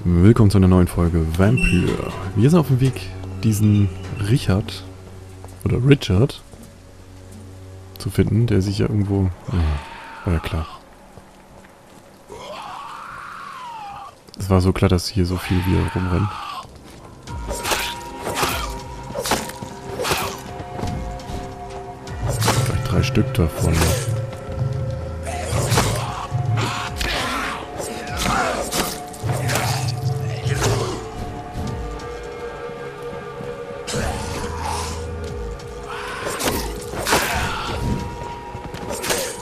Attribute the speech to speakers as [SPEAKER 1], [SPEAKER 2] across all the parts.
[SPEAKER 1] Willkommen zu einer neuen Folge Vampyr. Wir sind auf dem Weg, diesen Richard zu finden, der sich ja irgendwo... war ja klar. Es war so klar, dass hier so viel wie rumrennen. Gleich 3 Stück davon.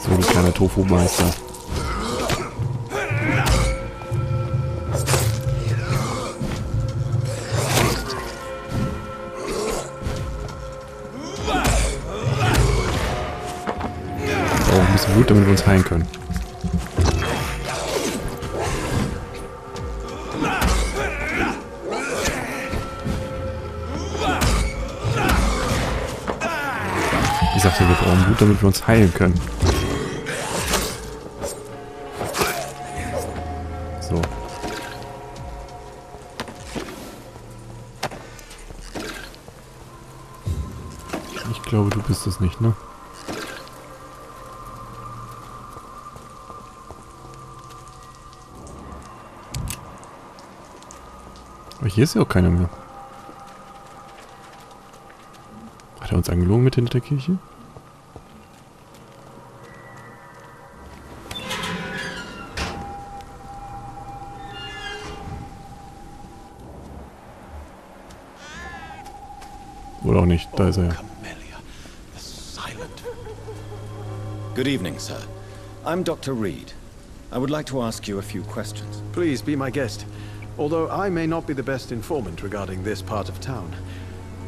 [SPEAKER 1] So, ein kleiner Tofu-Meister. Oh, ein bisschen Blut, damit wir uns heilen können. Ich sagte, wir brauchen Blut, damit wir uns heilen können. So. Ich glaube, du bist es nicht, ne? Aber hier ist ja auch keiner mehr. Hat er uns angelogen mit hinter der Kirche? Oder auch nicht, da ist er ja.
[SPEAKER 2] Good evening, sir. I'm Dr. Reed. I would like to ask you a few questions.
[SPEAKER 3] Please be my guest. Although I may not be the best informant regarding this part of town,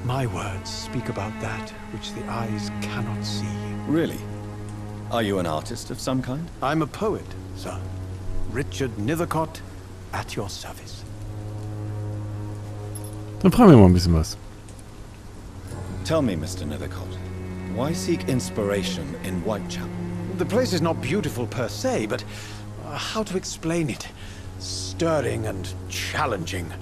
[SPEAKER 3] my words speak about that which the eyes cannot see.
[SPEAKER 2] Really? Are you an artist of some kind?
[SPEAKER 3] I'm a poet, sir. Richard Nethercott, at your service.
[SPEAKER 1] Dann fragen wir mal ein bisschen was.
[SPEAKER 2] Tell me, Mr. Nethercott, why seek inspiration in Whitechapel?
[SPEAKER 3] The place is not beautiful per se, but how to explain it? Stirring and challenging.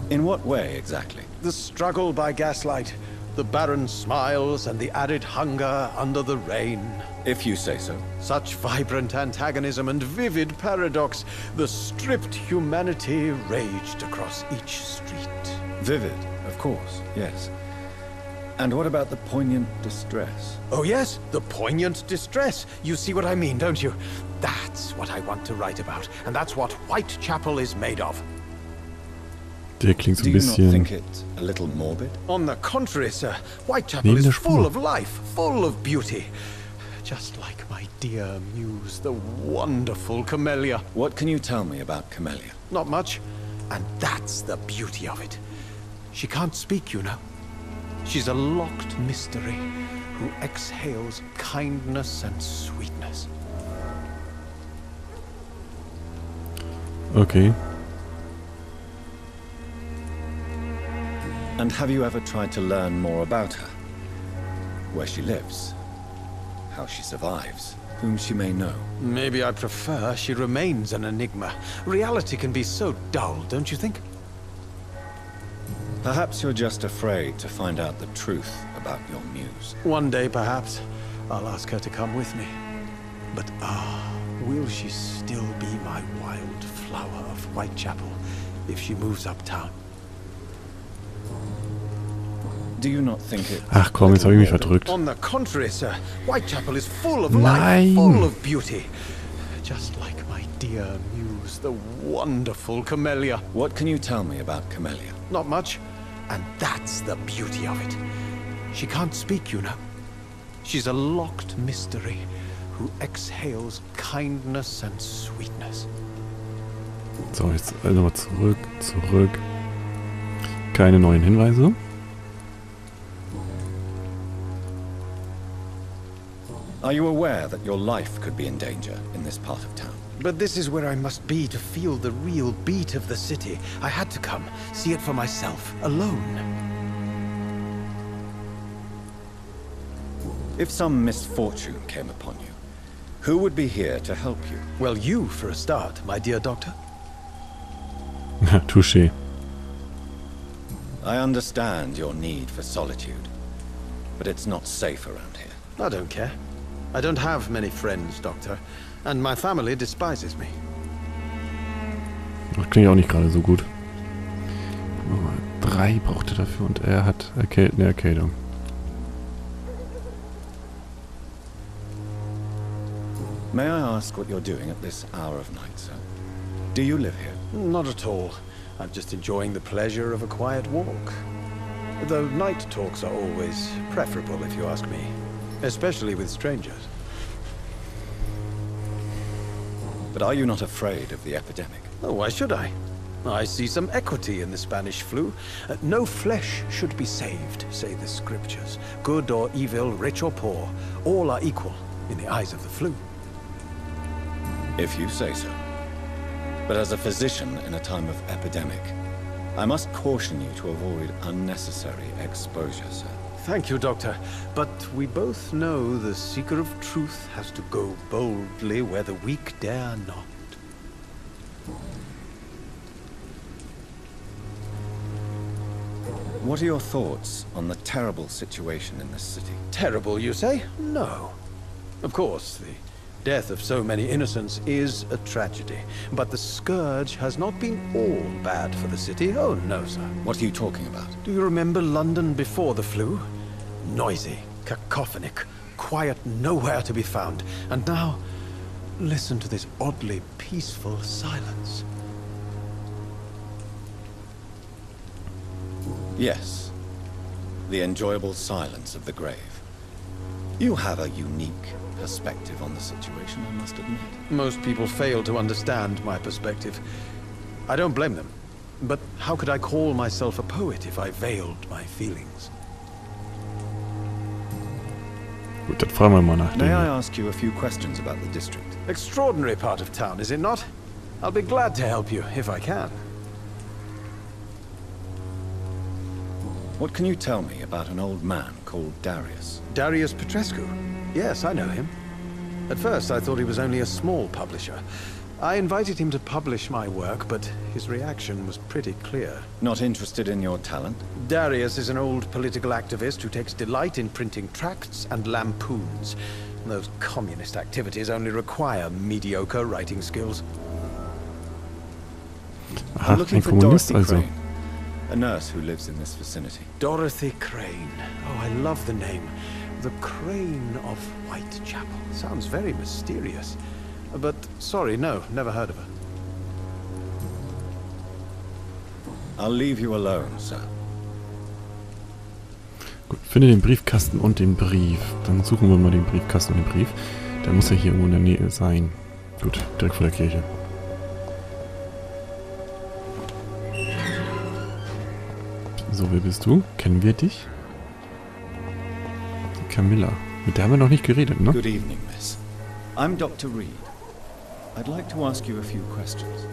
[SPEAKER 2] In what way, exactly?
[SPEAKER 3] The struggle by gaslight, the barren smiles and the added hunger under the rain.
[SPEAKER 2] If you say so.
[SPEAKER 3] Such vibrant antagonism and vivid paradox, the stripped humanity raged across each street.
[SPEAKER 2] Vivid, of course, yes. And what about the poignant distress?
[SPEAKER 3] Oh yes, the poignant distress. You see what I mean, don't you? That's what I want to write about, and that's what Whitechapel is made of.
[SPEAKER 1] Der klingt so
[SPEAKER 2] Do
[SPEAKER 1] ein
[SPEAKER 2] you not
[SPEAKER 1] bisschen...
[SPEAKER 2] think it a little morbid?
[SPEAKER 3] On the contrary, sir, Whitechapel is full of life, full of beauty. Just like my dear muse, the wonderful Camellia.
[SPEAKER 2] What can you tell me about Camellia?
[SPEAKER 3] Not much, and that's the beauty of it. She can't speak, you know. She's a locked mystery who exhales kindness and sweetness.
[SPEAKER 1] Okay.
[SPEAKER 2] And have you ever tried to learn more about her? Where she lives? How she survives? Whom she may know?
[SPEAKER 3] Maybe I prefer she remains an enigma. Reality can be so dull, don't you think?
[SPEAKER 2] Perhaps you're just afraid to find out the truth about your muse.
[SPEAKER 3] One day, perhaps, I'll ask her to come with me. But will she still be my wild flower of Whitechapel if she moves uptown?
[SPEAKER 2] Do you not think it...
[SPEAKER 1] Ach komm, jetzt habe ich mich verdrückt.
[SPEAKER 3] On the contrary, sir, Whitechapel is full of
[SPEAKER 1] Nein.
[SPEAKER 3] life, full of beauty. Just like my dear muse, the wonderful Camellia.
[SPEAKER 2] What can you tell me about Camellia?
[SPEAKER 3] Not much, and that's the beauty of it. She can't speak, you know. She's a locked mystery who exhales kindness and sweetness.
[SPEAKER 1] So, jetzt nochmal zurück. Keine neuen Hinweise.
[SPEAKER 2] Are you aware that your life could be in danger in this part of town?
[SPEAKER 3] But this is where I must be to feel the real beat of the city. I had to come, see it for myself, alone.
[SPEAKER 2] If some misfortune came upon you, Who would be here to help you?
[SPEAKER 3] Well, you for a start, my dear doctor.
[SPEAKER 1] Touché.
[SPEAKER 2] I understand your need for solitude, but it's not safe around here.
[SPEAKER 3] I don't care. I don't have many friends, Doctor, and my family despises me.
[SPEAKER 1] Das klingt auch nicht gerade so gut. 3 braucht er dafür und er hat eine Erkältung.
[SPEAKER 2] May I ask what you're doing at this hour of night, sir? Do you live here?
[SPEAKER 3] Not at all. I'm just enjoying the pleasure of a quiet walk. Though night talks are always preferable, if you ask me. Especially with strangers.
[SPEAKER 2] But are you not afraid of the epidemic?
[SPEAKER 3] Oh, why should I? I see some equity in the Spanish flu. No flesh should be saved, say the scriptures. Good or evil, rich or poor, all are equal in the eyes of the flu.
[SPEAKER 2] If you say so. But as a physician in a time of epidemic, I must caution you to avoid unnecessary exposure, sir.
[SPEAKER 3] Thank you, Doctor. But we both know the seeker of truth has to go boldly where the weak dare not.
[SPEAKER 2] What are your thoughts on the terrible situation in this city?
[SPEAKER 3] Terrible, you say? No. Of course, the death of so many innocents is a tragedy. But the scourge has not been all bad for the city. Oh, no, sir.
[SPEAKER 2] What are you talking about?
[SPEAKER 3] Do you remember London before the flu? Noisy, cacophonic, quiet nowhere to be found. And now, listen to this oddly peaceful silence.
[SPEAKER 2] Yes. The enjoyable silence of the grave. You have a unique perspective on the situation, I must admit.
[SPEAKER 3] Most people fail to understand my perspective. I don't blame them. But how could I call myself a poet if I veiled my feelings?
[SPEAKER 1] Gut, dann fragen wir mal nach
[SPEAKER 2] May I
[SPEAKER 1] dem.
[SPEAKER 2] ask you a few questions about the district?
[SPEAKER 3] Extraordinary part of town, is it not? I'll be glad to help you, if I can.
[SPEAKER 2] What can you tell me about an old man called Darius?
[SPEAKER 3] Darius Petrescu? Yes, I know him. At first, I thought he was only a small publisher. I invited him to publish my work, but his reaction was pretty clear.
[SPEAKER 2] Not interested in your talent?
[SPEAKER 3] Darius is an old political activist who takes delight in printing tracts and lampoons. Those communist activities only require mediocre writing skills.
[SPEAKER 1] Aha,
[SPEAKER 2] I'm looking
[SPEAKER 1] ein
[SPEAKER 2] for
[SPEAKER 1] Kommunist
[SPEAKER 2] Dorothy
[SPEAKER 1] also.
[SPEAKER 2] Crane, a nurse who lives in this vicinity.
[SPEAKER 3] Dorothy Crane. Oh, I love the name. The Crane of Whitechapel. Sounds very mysterious. But, sorry, no, never heard of her.
[SPEAKER 2] I'll leave you alone, sir.
[SPEAKER 1] Gut, finde den Briefkasten und den Brief. Dann suchen wir mal den Briefkasten und den Brief. Der muss ja hier irgendwo in der Nähe sein. Gut, direkt vor der Kirche. So, wer bist du? Kennen wir dich? Camilla. Mit der haben wir noch nicht geredet, ne?
[SPEAKER 2] Good evening, miss. I'm Dr. Reed. I'd like to ask you a few questions.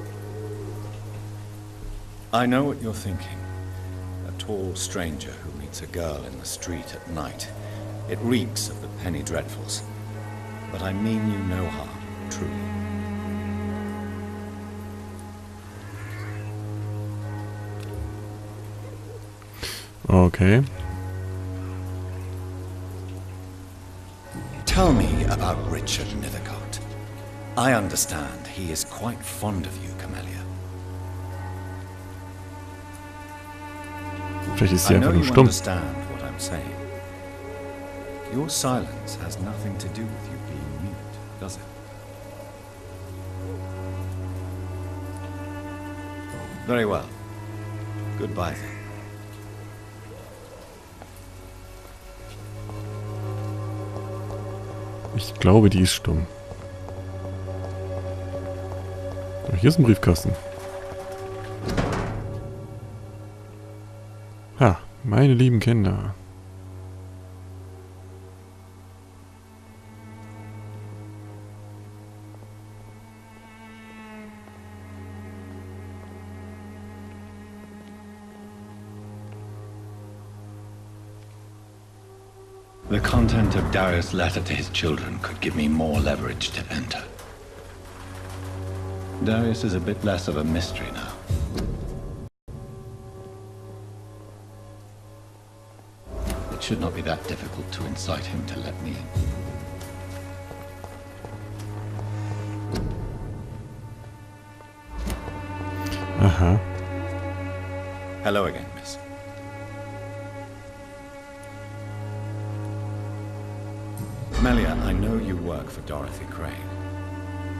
[SPEAKER 2] I know what you're thinking. A tall stranger who meets a girl in the street at night. It reeks of the penny dreadfuls. But I mean you no harm, truly.
[SPEAKER 1] Okay.
[SPEAKER 2] Tell me about Richard Nethercott. I understand he is quite fond of you, Camellia.
[SPEAKER 1] Vielleicht ist sie
[SPEAKER 2] I
[SPEAKER 1] einfach
[SPEAKER 2] know
[SPEAKER 1] nur
[SPEAKER 2] you
[SPEAKER 1] stumm.
[SPEAKER 2] understand what I'm saying. Your silence has nothing to do with you being mute, does it? Very well. Goodbye then.
[SPEAKER 1] Ich glaube, die ist stumm. Hier ist ein Briefkasten. Ha, meine lieben Kinder.
[SPEAKER 2] The content of Darius' letter to his children could give me more leverage to enter. Darius is a bit less of a mystery now. It should not be that difficult to incite him to let me in.
[SPEAKER 1] Aha.
[SPEAKER 2] Hello again, miss. Melia, I know you work for Dorothy Crane.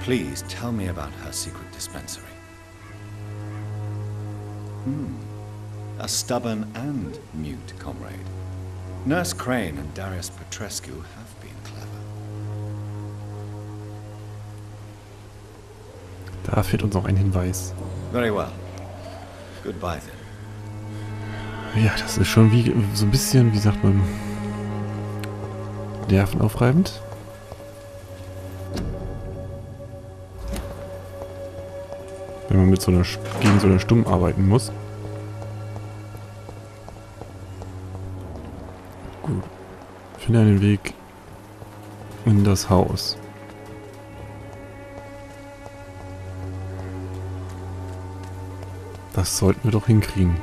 [SPEAKER 2] Please tell me about her secret dispensary. A stubborn and mute comrade. Nurse Crane and Darius Petrescu have been clever.
[SPEAKER 1] Da fehlt uns auch ein Hinweis.
[SPEAKER 2] Very well. Goodbye then.
[SPEAKER 1] Ja, das ist schon wie so ein bisschen, wie sagt man, nervenaufreibend. Wenn man mit so einer gegen so eine Stumm arbeiten muss. Gut. Finde einen Weg in das Haus. Das sollten wir doch hinkriegen.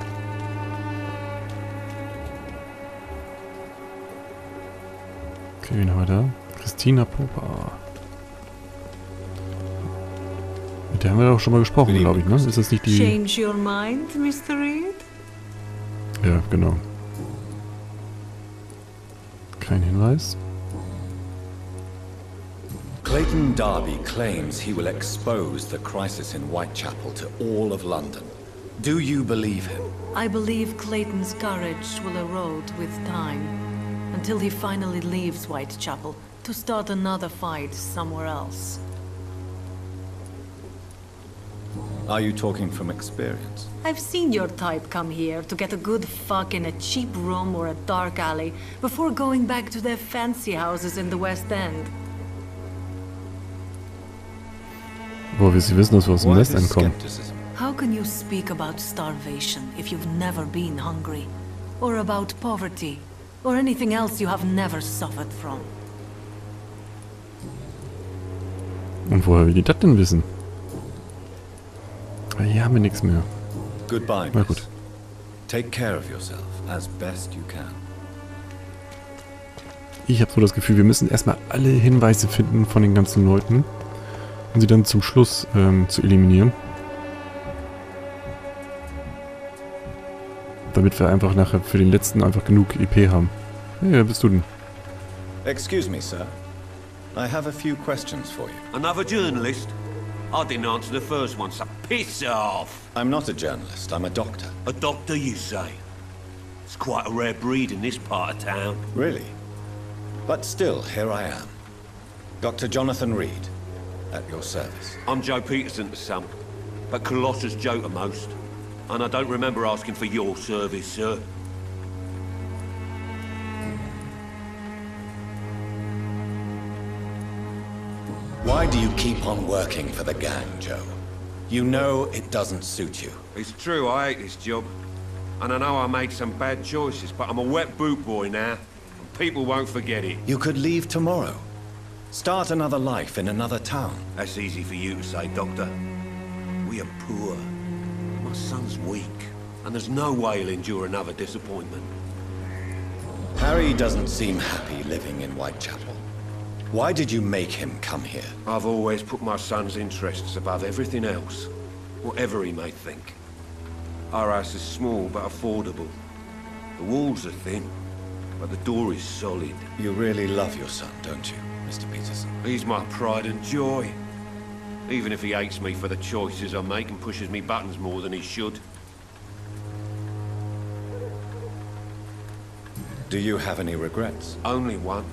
[SPEAKER 1] Okay, wen haben wir da? Christina Popper. Mit der haben wir doch schon mal gesprochen, glaube ich, ne? Ist das nicht die...
[SPEAKER 4] Change your mind, Mr. Reed?
[SPEAKER 1] Ja, genau. Kein Hinweis.
[SPEAKER 2] Clayton Darby claims he will expose the crisis in Whitechapel to all of London. Do you believe him?
[SPEAKER 4] I believe Clayton's courage will erode with time, until he finally leaves Whitechapel to start another fight somewhere else.
[SPEAKER 2] Are you talking from experience?
[SPEAKER 4] I've seen your type come here to get a good fuck in a cheap room or a dark alley before going back to their fancy houses in the West End.
[SPEAKER 1] Wo wir sie wissen, dass wir aus dem West End kommen.
[SPEAKER 4] How can you speak about starvation if you've never been hungry? Or about poverty? Or anything else you have never suffered from?
[SPEAKER 1] Und woher will die das denn wissen? Hier haben wir nichts mehr.
[SPEAKER 2] Goodbye,
[SPEAKER 1] Na
[SPEAKER 2] miss.
[SPEAKER 1] gut.
[SPEAKER 2] Take care of yourself as best you can.
[SPEAKER 1] Ich habe so das Gefühl, wir müssen erstmal alle Hinweise finden von den ganzen Leuten, um sie dann zum Schluss zu eliminieren. Damit wir einfach nachher für den letzten einfach genug EP haben. Hey, wer bist du denn?
[SPEAKER 2] Excuse me, sir. I have a few questions for you.
[SPEAKER 5] Another journalist? I didn't answer the first one, so piss off!
[SPEAKER 2] I'm not a journalist, I'm a doctor.
[SPEAKER 5] A doctor, you say? It's quite a rare breed in this part of town.
[SPEAKER 2] Really? But still, here I am. Dr. Jonathan Reed, at your service.
[SPEAKER 5] I'm Joe Peterson to some, but Colossus Joe to most. And I don't remember asking for your service, sir.
[SPEAKER 2] Why do you keep on working for the gang, Joe? You know it doesn't suit you.
[SPEAKER 5] It's true, I hate this job. And I know I made some bad choices, but I'm a wet boot boy now. And people won't forget it.
[SPEAKER 2] You could leave tomorrow. Start another life in another town.
[SPEAKER 5] That's easy for you to say, Doctor. We are poor. My son's weak. And there's no way he'll endure another disappointment.
[SPEAKER 2] Harry doesn't seem happy living in Whitechapel. Why did you make him come here?
[SPEAKER 5] I've always put my son's interests above everything else, whatever he may think. Our house is small but affordable. The walls are thin, but the door is solid.
[SPEAKER 2] You really love your son, don't you, Mr. Peterson?
[SPEAKER 5] He's my pride and joy. Even if he hates me for the choices I make and pushes me buttons more than he should.
[SPEAKER 2] Do you have any regrets?
[SPEAKER 5] Only one.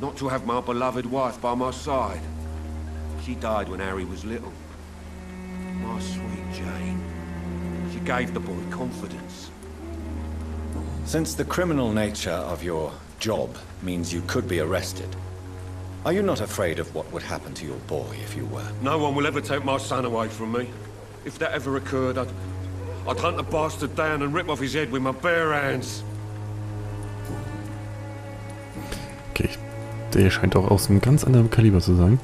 [SPEAKER 5] Not to have my beloved wife by my side. She died when Harry was little. My sweet Jane. She gave the boy confidence.
[SPEAKER 2] Since the criminal nature of your job means you could be arrested, are you not afraid of what would happen to your boy if you were?
[SPEAKER 5] No one will ever take my son away from me. If that ever occurred, I'd hunt the bastard down and rip off his head with my bare hands.
[SPEAKER 1] Okay. Der scheint auch aus einem ganz anderen Kaliber zu sein.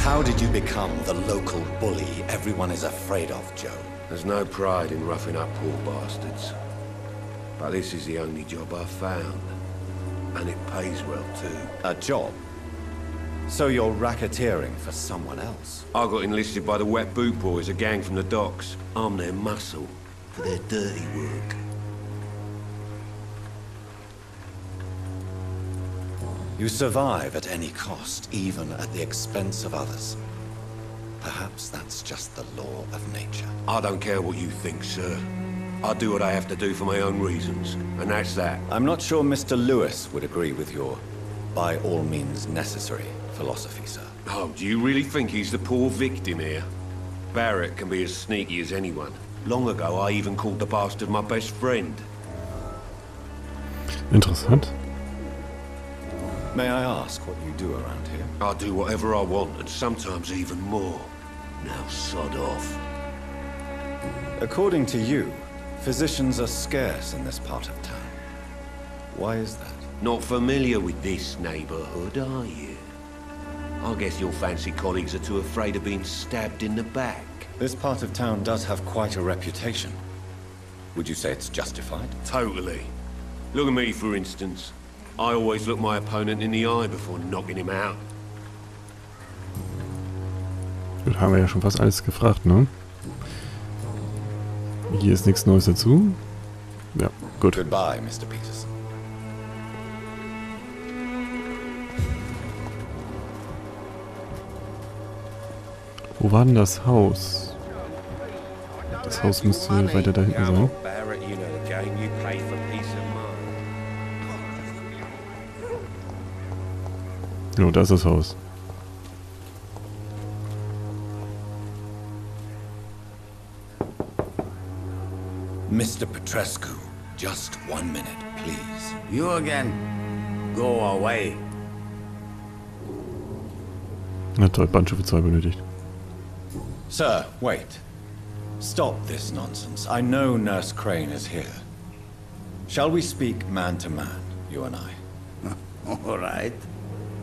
[SPEAKER 2] How did you become the local bully everyone is afraid of, Joe?
[SPEAKER 5] There's no pride in roughing up poor bastards. But this is the only job I've found. And it pays well, too.
[SPEAKER 2] A job? So you're racketeering for someone else?
[SPEAKER 5] I got enlisted by the Wet Boot Boys, a gang from the docks. I'm their muscle for their dirty work.
[SPEAKER 2] You survive at any cost, even at the expense of others. Perhaps that's just the law of nature.
[SPEAKER 5] I don't care what you think, sir. I do what I have to do for my own reasons, and that's that.
[SPEAKER 2] I'm not sure Mr. Lewis would agree with your by all means necessary philosophy, sir.
[SPEAKER 5] Oh, do you really think he's the poor victim here? Barrett can be as sneaky as anyone. Long ago, I even called the bastard my best friend.
[SPEAKER 1] Interessant.
[SPEAKER 2] May I ask what you do around here?
[SPEAKER 5] I do whatever I want, and sometimes even more. Now sod off.
[SPEAKER 2] According to you, physicians are scarce in this part of town. Why is that?
[SPEAKER 5] Not familiar with this neighborhood, are you? I guess your fancy colleagues are too afraid of being stabbed in the back.
[SPEAKER 2] This part of town does have quite a reputation. Would you say it's justified?
[SPEAKER 5] Totally. Look at me, for instance. I always look my opponent in the eye before knocking him out.
[SPEAKER 1] Gut, haben wir ja schon fast alles gefragt, ne? Hier ist nichts Neues dazu. Ja, gut.
[SPEAKER 2] Goodbye, Mr. Peterson.
[SPEAKER 1] Wo war denn das Haus? Das Haus müsste weiter da hinten sein. Genau, da ist das Haus.
[SPEAKER 2] Mr. Petrescu, just 1 minute, please.
[SPEAKER 6] You again? Go away.
[SPEAKER 1] Na toll, Bandstufe 2 benötigt.
[SPEAKER 2] Sir, wait. Stop this nonsense. I know Nurse Crane is here. Shall we speak man to man, you and I?
[SPEAKER 6] All right.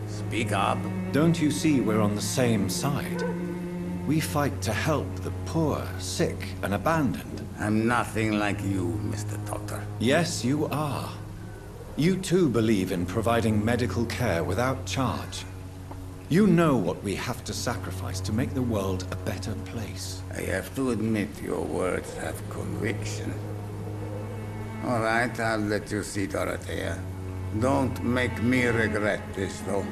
[SPEAKER 6] Speak up.
[SPEAKER 2] Don't you see we're on the same side? We fight to help the poor, sick, and abandoned.
[SPEAKER 6] I'm nothing like you, Mr. Doctor.
[SPEAKER 2] Yes, you are. You too believe in providing medical care without charge. You know what we have to sacrifice to make the world a better place.
[SPEAKER 6] I have to admit your words have conviction. All right, I'll let you see Dorothea. Don't make me regret this, though.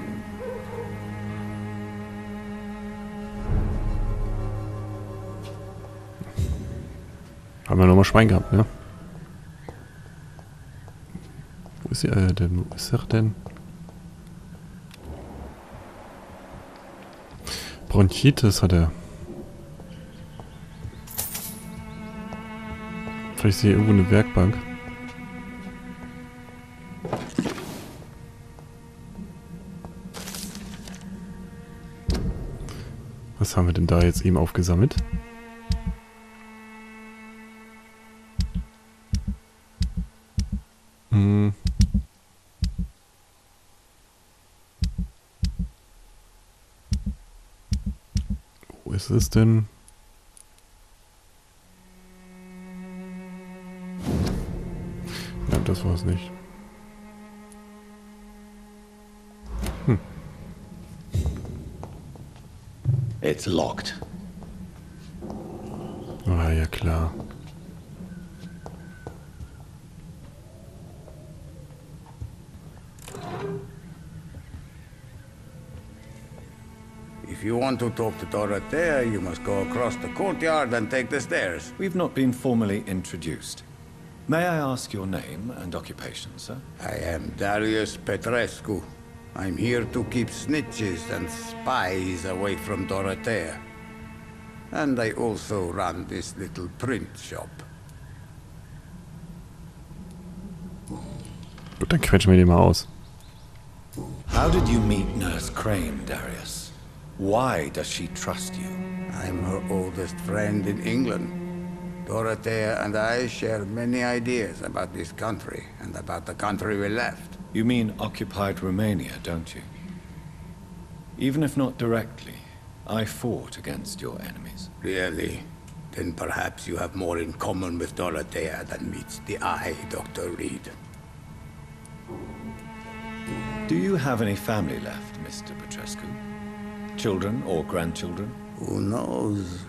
[SPEAKER 1] Haben wir nochmal Schwein gehabt, ne? Wo ist er denn? Wo ist er denn? Bronchitis hat er. Vielleicht ist hier irgendwo eine Werkbank. Was haben wir denn da jetzt eben aufgesammelt? Wo ist es denn? Ja, das war es nicht.
[SPEAKER 2] It's locked.
[SPEAKER 1] Ah, ja klar.
[SPEAKER 6] If you want to talk to Dorothea, you must go across the courtyard and take the stairs.
[SPEAKER 2] We've not been formally introduced. May I ask your name and occupation, sir?
[SPEAKER 6] I am Darius Petrescu. I'm here to keep snitches and spies away from Dorothea. And I also run this little print shop.
[SPEAKER 1] Gut, dann quetschen wir den mal aus.
[SPEAKER 2] How did you meet Nurse Crane, Darius? Why does she trust you?
[SPEAKER 6] I'm her oldest friend in England. Dorothea and I share many ideas about this country and about the country we left.
[SPEAKER 2] You mean occupied Romania, don't you? Even if not directly, I fought against your enemies.
[SPEAKER 6] Really? Then perhaps you have more in common with Dorothea than meets the eye, Dr. Reed.
[SPEAKER 2] Do you have any family left, Mr. Petrescu? Children or grandchildren?
[SPEAKER 6] Who knows?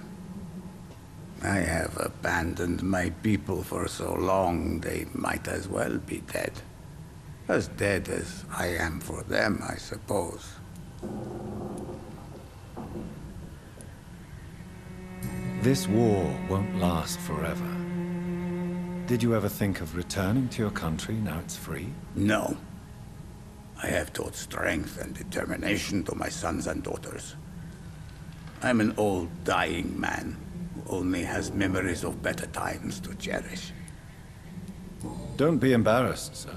[SPEAKER 6] I have abandoned my people for so long, they might as well be dead. As dead as I am for them, I suppose.
[SPEAKER 2] This war won't last forever. Did you ever think of returning to your country now it's free?
[SPEAKER 6] No. I have taught strength and determination to my sons and daughters. I'm an old, dying man who only has memories of better times to cherish.
[SPEAKER 2] Don't be embarrassed, sir.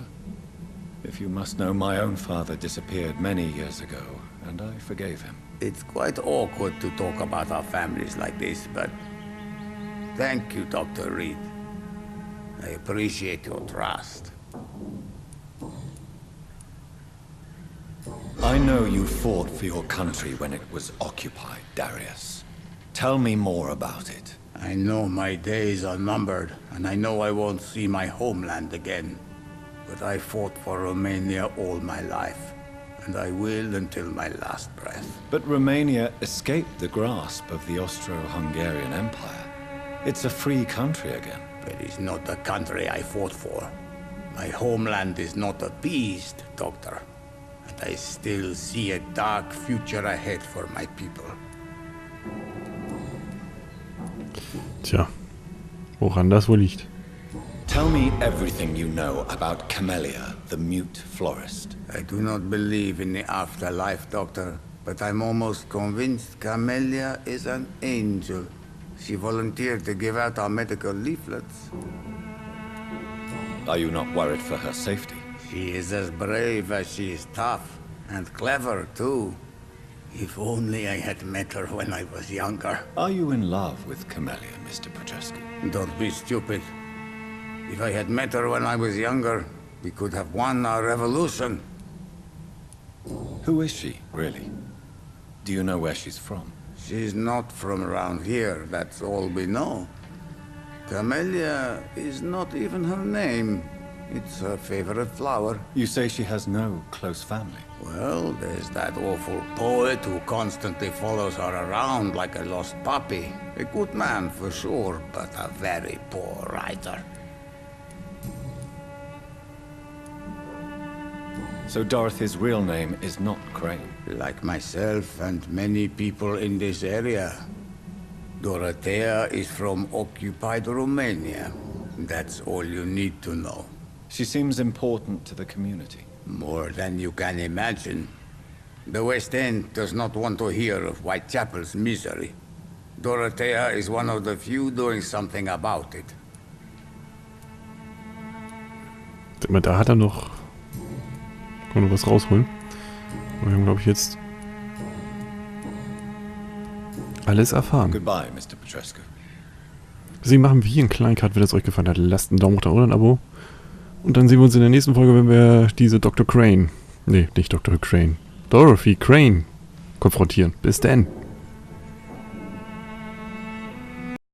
[SPEAKER 2] If you must know, my own father disappeared many years ago, and I forgave him.
[SPEAKER 6] It's quite awkward to talk about our families like this, but thank you, Dr. Reed. I appreciate your trust.
[SPEAKER 2] I know you fought for your country when it was occupied, Darius. Tell me more about it.
[SPEAKER 6] I know my days are numbered, and I know I won't see my homeland again. But I fought for Romania all my life, and I will until my last breath.
[SPEAKER 2] But Romania escaped the grasp of the Austro-Hungarian Empire. It's a free country again.
[SPEAKER 6] But it's not the country I fought for. My homeland is not appeased, Doctor. And I still see a dark future ahead for my people.
[SPEAKER 1] Tja, woran das wohl liegt?
[SPEAKER 2] Tell me everything you know about Camellia, the mute florist.
[SPEAKER 6] I do not believe in the afterlife, Doctor, but I'm almost convinced Camellia is an angel. She volunteered to give out our medical leaflets.
[SPEAKER 2] Are you not worried for her safety?
[SPEAKER 6] She is as brave as she is tough, and clever, too. If only I had met her when I was younger.
[SPEAKER 2] Are you in love with Camellia, Mr. Petrescu?
[SPEAKER 6] Don't be stupid. If I had met her when I was younger, we could have won our revolution.
[SPEAKER 2] Who is she, really? Do you know where she's from?
[SPEAKER 6] She's not from around here, that's all we know. Camellia is not even her name. It's her favorite flower.
[SPEAKER 2] You say she has no close family.
[SPEAKER 6] Well, there's that awful poet who constantly follows her around like a lost puppy. A good man for sure, but a very poor writer.
[SPEAKER 2] So Dorothy's real name is not Crane?
[SPEAKER 6] Like myself and many people in this area. Dorothea is from occupied Romania. That's all you need to know.
[SPEAKER 2] She seems important to the community.
[SPEAKER 6] More than you can imagine. The West End does not want to hear of Whitechapel's misery. Dorothea is one of the few doing something about it.
[SPEAKER 1] Da hat er noch... Kann man noch was rausholen. Wir haben, glaube ich, jetzt alles erfahren.
[SPEAKER 2] Goodbye, Mr. Petrescu.
[SPEAKER 1] Deswegen machen wir hier einen kleinen Cut. Wenn es euch gefallen hat, lasst einen Daumen hoch da oder ein Abo. Und dann sehen wir uns in der nächsten Folge, wenn wir diese Dr. Crane... Nee, nicht Dr. Crane. Dorothy Crane konfrontieren. Bis dann.